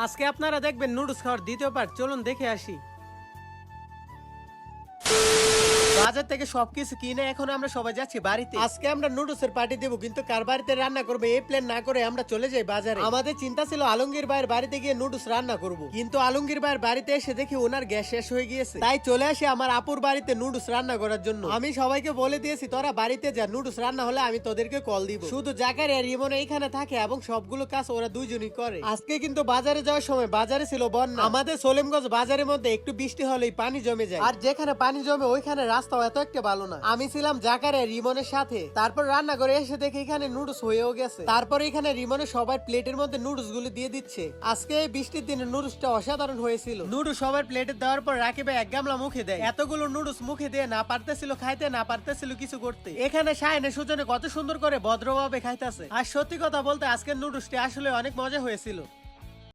আজকে আপনারা দেখবেন নুডলস খাওয়ার দ্বিতীয় পার্ট, চলুন দেখে আসি। বাজার থেকে সবকিছু কিনে এখন আমরা সবাই যাচ্ছি বাড়িতে। আজকে আমরা নুডলসের পার্টি দেবো, কিন্তু কার বাড়িতে রান্না করবে এই প্ল্যান না করে আমরা চলে যাই বাজারে। আমাদের চিন্তা ছিল আলমগীর ভাইয়ের বাড়িতে গিয়ে নুডলস রান্না করব, কিন্তু আলমগীর ভাইয়ের বাড়িতে এসে দেখি ওনার গ্যাস শেষ হয়ে গিয়েছে। তাই চলে আসি আমার আপুর বাড়িতে নুডলস রান্না করার জন্য। আমি সবাইকে বলে দিয়েছি তোরা বাড়িতে যা, নুডলস রান্না হলে আমি তোদেরকে কল দিব। শুধু জাকারিয়া আর রিমন এইখানে থাকে এবং সবগুলো কাজ ওরা দুইজনই করে। আজকে কিন্তু বাজারে যাওয়ার সময় বাজারে ছিল বন্যা। আমাদের সলিমগঞ্জ বাজারের মধ্যে একটু বৃষ্টি হলেই পানি জমে যায়, আর যেখানে পানি জমে ওইখানে রাস্তাও এত একটা ভালো না। আমি ছিলাম জাকারিয়া রিমনের সাথে, তারপর রান্না করে এসে দেখি এখানে নুডলস হয়েও গেছে। তারপর এখানে রিমনের সবার প্লেটের মধ্যে নুডলস গুলো দিয়ে দিচ্ছে। আজকে এই বৃষ্টির দিনে নুডলসটা অসাধারণ হয়েছিল। নুডলস সবার প্লেটে দেওয়ার পর রাকিব ভাই এক গামলা মুখে দেয়। এতগুলো নুডলস মুখে দিয়ে না পারতেছিল খাইতে, না পারতেছিল কিছু করতে। এখানে শাহিনে সুজনে কত সুন্দর করে ভদ্রভাবে খাইতেছে। আর সত্যি কথা বলতে আজকের নুডলসটি আসলে অনেক মজা হয়েছিল।